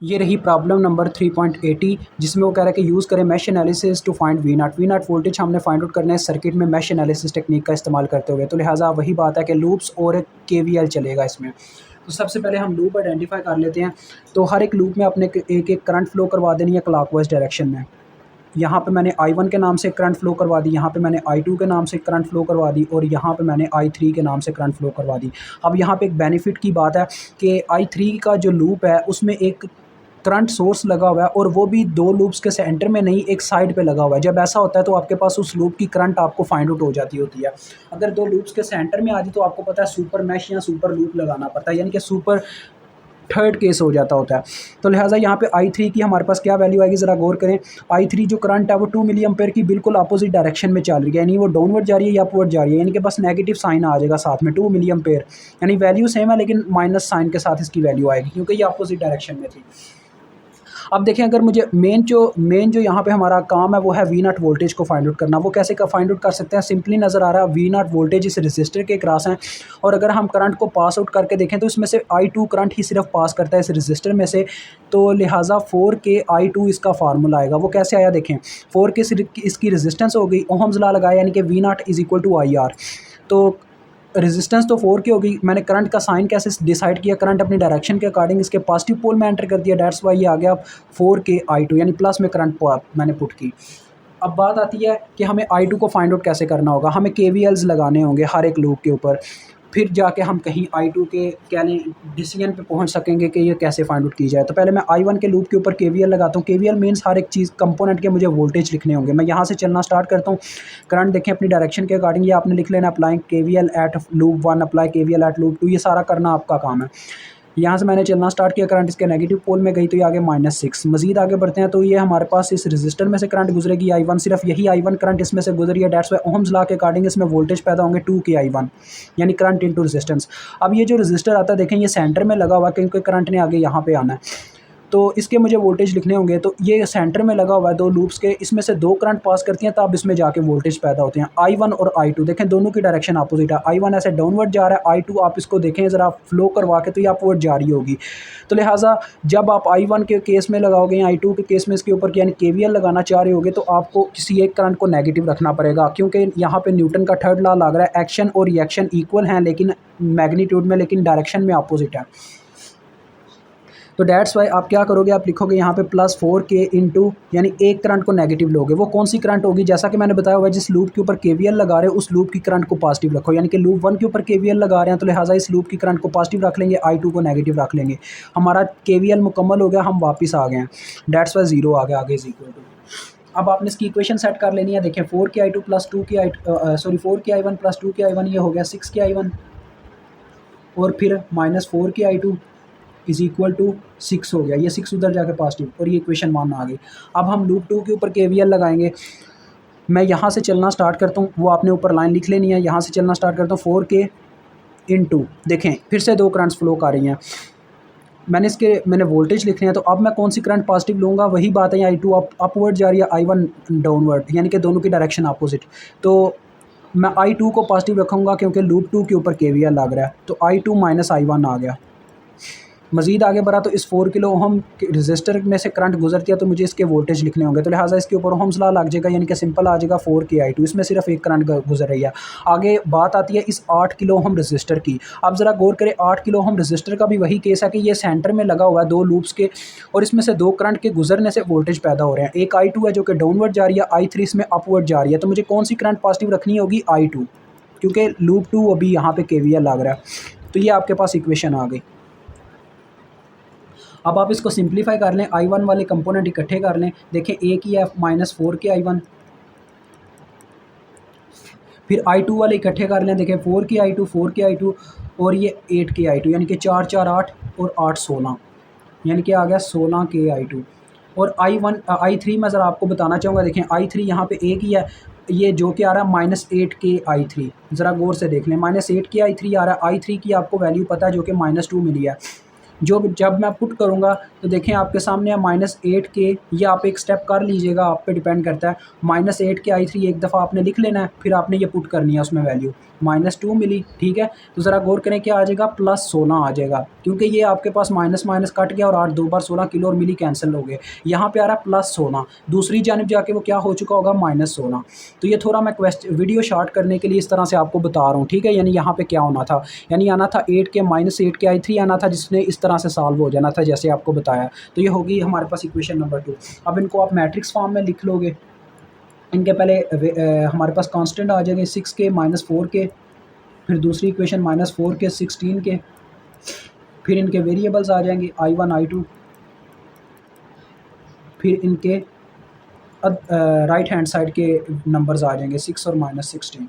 ये रही problem number 3.80 जिसमें वो कह रहा है कि यूज़ करें mesh analysis to find V naught voltage हमने फाइंड आउट करना है सर्किट में मैश एनालिसिस टेक्निक का इस्तेमाल करते हुए। तो लिहाजा वही बात है कि लूप्स और केवीएल चलेगा इसमें। तो सबसे पहले हम लूप आइडेंटिफाई कर लेते हैं। तो हर एक लूप में अपने एक एक करंट फ्लो करवा देनी है क्लॉकवाइज डायरेक्शन में। यहाँ पे मैंने I1 के नाम से करंट फ्लो करवा दी, यहाँ पे मैंने I2 के नाम से करंट फ्लो करवा दी और यहाँ पे मैंने I3 के नाम से करंट फ्लो करवा दी। अब यहाँ पे एक बेनिफिट की बात है कि I3 का जो लूप है उसमें एक करंट सोर्स लगा हुआ है और वो भी दो लूप्स के सेंटर में नहीं, एक साइड पे लगा हुआ है। जब ऐसा होता है तो आपके पास उस लूप की करंट आपको फाइंड आउट हो जाती होती है। अगर दो लूप्स के सेंटर में आ जाए तो आपको पता है सुपर मैश या सुपर लूप लगाना पड़ता है, यानी कि सुपर थर्ड केस हो जाता होता है। तो लिहाजा यहाँ पे I3 की हमारे पास क्या वैल्यू आएगी, ज़रा गौर करें। I3 जो करंट है वो 2 मिली एम्पेयर की बिल्कुल अपोजिट डायरेक्शन में चल रही है, यानी वो डाउनवर्ड जा रही है या अपवर्ड जा रही है, यानी कि बस नेगेटिव साइन आ जाएगा साथ में 2 मिली एम्पेयर, यानी वैल्यू सेम है लेकिन माइनस साइन के साथ इसकी वैल्यू आएगी क्योंकि ये अपोजिट डायरेक्शन में थी। अब देखें, अगर मुझे मेन जो यहाँ पे हमारा काम है वो है वी नॉट वोल्टेज को फाइंड आउट करना। वो कैसे फाइंड आउट कर सकते हैं, सिंपली नज़र आ रहा है वी नॉट वोल्टेज इस रजिस्टर के क्रॉस हैं और अगर हम करंट को पास आउट करके देखें तो इसमें से I2 करंट ही सिर्फ पास करता है इस रजिस्टर में से। तो लिहाजा 4K इसका फार्मूला आएगा। वो कैसे आया देखें, 4K इसकी रजिस्टेंस हो गई, ओहम्स लॉ लगाया यानी कि V naught is equal to IR। तो रेजिस्टेंस तो 4K होगी। मैंने करंट का साइन कैसे डिसाइड किया, करंट अपनी डायरेक्शन के अकॉर्डिंग इसके पॉजिटिव पोल में एंटर कर दिया, डेट्स वाई ये आ गया 4K I2, यानी प्लस में करंट मैंने पुट की। अब बात आती है कि हमें I2 को फाइंड आउट कैसे करना होगा। हमें KVLs लगाने होंगे हर एक लूप के ऊपर, फिर जाके हम कहीं I2 के क्या लें डिसीजन पे पहुंच सकेंगे कि ये कैसे फाइंड आउट की जाए। तो पहले मैं I1 के लूप के ऊपर KVL लगाता हूँ। KVL मीन्स हर एक चीज़ कंपोनेंट के मुझे वोल्टेज लिखने होंगे। मैं यहाँ से चलना स्टार्ट करता हूँ, करंट देखें अपनी डायरेक्शन के अकॉर्डिंग ये आपने लिख लेना, applying KVL at loop 1, apply KVL at loop 2, ये सारा करना आपका काम है। यहाँ से मैंने चलना स्टार्ट किया, करंट इसके नेगेटिव पोल में गई तो ये आगे -6। मजीद आगे बढ़ते हैं तो ये हमारे पास इस रजिस्टर में से करंट गुजरेगी I1, सिर्फ यही I1 करंट इसमें से गुजरी है, डेट्स वाई ओहम्स लॉ के अकॉर्डिंग इसमें वोल्टेज पैदा होंगे 2K I1, यानी करंट इनटू रेजिस्टेंस। अब ये जो रजिस्टर आता है देखें ये सेंटर में लगा हुआ है क्योंकि करंट ने आगे यहाँ पे आना है, तो इसके मुझे वोल्टेज लिखने होंगे। तो ये सेंटर में लगा हुआ है दो लूप्स के, इसमें से दो करंट पास करती हैं तब इसमें जाके वोल्टेज पैदा होते हैं। I1 और I2 देखें दोनों की डायरेक्शन अपोजिट है। I1 ऐसे डाउनवर्ड जा रहा है, I2 आप इसको देखें ज़रा फ्लो करवा के तो ये अपवर्ड जा रही होगी। तो लिहाजा जब आप I1 के केस में लगाओगे या I2 के केस में इसके ऊपर यानी KVL लगाना चाह रहे होगे तो आपको किसी एक करंट को नेगेटिव रखना पड़ेगा, क्योंकि यहाँ पर न्यूटन का थर्ड लॉ लग रहा है, एक्शन और रिएक्शन इक्वल हैं लेकिन मैग्नीट्यूड में, लेकिन डायरेक्शन में अपोजिट है। तो डेट्स वाई आप क्या करोगे, आप लिखोगे यहाँ पे +4K इंटू, यानी एक करंट को नेगेटिव लोगे। वो कौन सी करंट होगी, जैसा कि मैंने बताया हुआ जिस लूप के ऊपर KVL लगा रहे हो उस लूप की करंट को पॉजिटिव रखो, यानी कि लूप 1 के ऊपर KVL लगा रहे हैं तो लिहाजा इस लूप की करंट को पॉजिटिव रख लेंगे, I2 को नेगेटिव रख लेंगे। हमारा KVL मुकम्मल हो गया, हम वापस आ गए हैं, डेट्स वाई 0 आ गया, आगे इज इक्वल टू। अब आपने इसकी इक्वेशन सेट कर लेनी है। देखें 4K I2 + 4K I1 + 2K I1, ये हो गया 6K I1 और फिर -4K I2 is equal to 6 हो गया, ये 6 उधर जाके पॉजिटिव और ये इक्वेशन 1 आ गई। अब हम लूप 2 के ऊपर KVL लगाएंगे। मैं यहाँ से चलना स्टार्ट करता हूँ, वो आपने ऊपर लाइन लिख लेनी है। यहाँ से चलना स्टार्ट करता हूँ 4K इंटू, देखें फिर से दो करंट्स फ्लो कर रही हैं, मैंने वोल्टेज लिखने हैं। तो अब मैं कौन सी करंट पॉजिटिव लूँगा, वही बात है, I2 अपवर्ड जा रही है, I1 डाउनवर्ड, यानी कि दोनों की डायरेक्शन अपोजिट। तो मैं I2 को पॉजिटिव रखूँगा क्योंकि लूप 2 के ऊपर KVL लग रहा है, तो I2 - I1 आ गया। मज़ीद आगे बढ़ा तो इस 4 किलो ओहम के रजिस्टर में से करंट गुजरती है तो मुझे इसके वोल्टेज लिखने होंगे, तो लिहाजा इसके ऊपर ओहम्स लॉ लग जाएगा, यानी कि सिंपल आ जाएगा 4K I2, इसमें सिर्फ एक करंट गुजर रही है। आगे बात आती है इस 8 किलो ओहम रजिस्टर की। अब ज़रा गौर करें, 8 किलो ओहम रजिस्टर का भी वही केस है कि ये सेंटर में लगा हुआ है दो लूप्स के और इसमें से दो करंट के गुजरने से वोल्टेज पैदा हो रहे हैं। एक I2 है जो कि डाउनवर्ड जा रही है, I3 इसमें अपवर्ड जा रही है। तो मुझे कौन सी करंट पॉजिटिव रखनी होगी, I2, क्योंकि लूप 2 अभी यहाँ पर KVL लग रहा है। तो ये आपके पास इक्वेशन आ गई। अब आप इसको सिंप्लीफाई कर लें, I1 वाले कंपोनेंट इकट्ठे कर लें। देखें एक ही है -4K I1, फिर I2 वाले इकट्ठे कर लें, देखें 4K I2 और ये 8K I2, यानी कि 4 4 8 और 8 16, यानी कि आ गया 16K I2। और I3 मैं ज़रा आपको बताना चाहूँगा, देखें I3 यहाँ पे एक ही है, ये जो कि आ रहा है -8K I3, ज़रा गौर से देख लें, -8K I3 आ रहा है। I3 की आपको वैल्यू पता है जो कि -2 मिली है। जो जब मैं पुट करूँगा तो देखें आपके सामने है -8K, ये आप एक स्टेप कर लीजिएगा, आप पे डिपेंड करता है। -8K I3 एक दफ़ा आपने लिख लेना है, फिर आपने ये पुट करनी है उसमें वैल्यू, -2 मिली, ठीक है। तो ज़रा गौर करें क्या आ जाएगा, +16 आ जाएगा, क्योंकि ये आपके पास माइनस माइनस कट गया और 8 2 बार 16 किलो और मिली कैंसिल हो गए। यहाँ पे आ रहा है +16, दूसरी जानिब जाके वो क्या हो चुका होगा, -16। तो ये थोड़ा मैं वीडियो शॉर्ट करने के लिए इस तरह से आपको बता रहा हूँ, ठीक है। यानी यहाँ पे क्या होना था, यानी आना था 8K -8K I3 आना था, जिसने इस तरह से सॉल्व हो जाना था जैसे आपको बताया। तो ये होगी हमारे पास इक्वेशन नंबर 2। अब इनको आप मैट्रिक्स फॉर्म में लिख लोगे। इनके पहले हमारे पास कांस्टेंट आ जाएंगे 6K -4K, फिर दूसरी इक्वेशन -4K 16K, फिर इनके वेरिएबल्स आ जाएंगे I1 I2, फिर इनके राइट हैंड साइड के नंबर्स आ जाएंगे 6 और -16।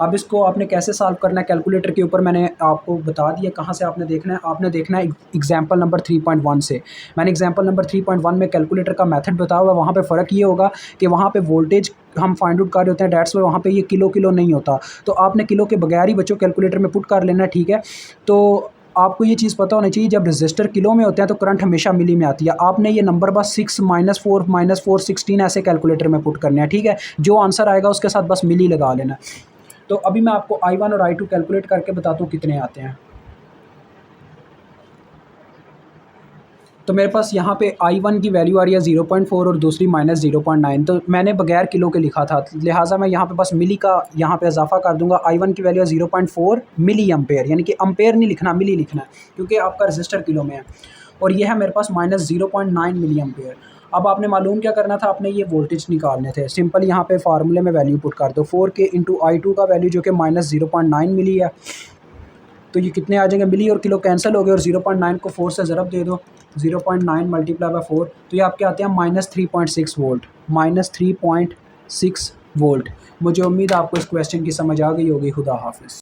अब इसको आपने कैसे सॉल्व करना है, कैलकुलेटर के ऊपर मैंने आपको बता दिया कहाँ से आपने देखना है। आपने देखना है एग्जाम्पल नंबर 3.1 से। मैंने एग्जाम्पल नंबर 3.1 में कैलकुलेटर का मेथड बताया हुआ है। वहाँ पे फ़र्क ये होगा कि वहाँ पे वोल्टेज हम फाइंड आउट कर रहे होते हैं, डेट्स में वहाँ पे ये किलो किलो नहीं होता। तो आपने किलो के बगैर ही बच्चों कैलकुलेटर में पुट कर लेना, ठीक है। तो आपको ये चीज़ पता होनी चाहिए, जब रजिस्टर किलो में होते हैं तो करंट हमेशा मिली में आती है। आपने ये नंबर बस 6 -4 -4 16 ऐसे कैलकुलेटर में पुट करने हैं, ठीक है। जो आंसर आएगा उसके साथ बस मिली लगा लेना। तो अभी मैं आपको I1 और I2 कैलकुलेट करके बताता हूँ कितने आते हैं। तो मेरे पास यहाँ पे I1 की वैल्यू आ रही है 0.4 और दूसरी -0.9। तो मैंने बगैर किलो के लिखा था, लिहाजा मैं यहाँ पे बस मिली का यहाँ पे इजाफा कर दूंगा। I1 की वैल्यू है 0.4 मिली एम्पेयर, यानी कि एम्पेयर नहीं लिखना, मिली लिखना है, क्योंकि आपका रजिस्टर किलो में है। और ये है मेरे पास -0.9 मिली एम्पेयर। अब आपने मालूम क्या करना था, आपने ये वोल्टेज निकालने थे। सिंपल यहाँ पे फार्मूले में वैल्यू पुट कर दो, 4K इंटू I2 का वैल्यू जो कि -0.9 मिली है। तो ये कितने आ जाएंगे, मिली और किलो कैंसिल हो गए, और 0.9 को 4 से ज़रब दे दो, 0.9 मल्टीप्लाई बाय 4, तो ये आपके आते हैं -3.6 वोल्ट, -3.6 वोल्ट। मुझे उम्मीद है आपको इस क्वेश्चन की समझ आ गई होगी। खुदा हाफिज़।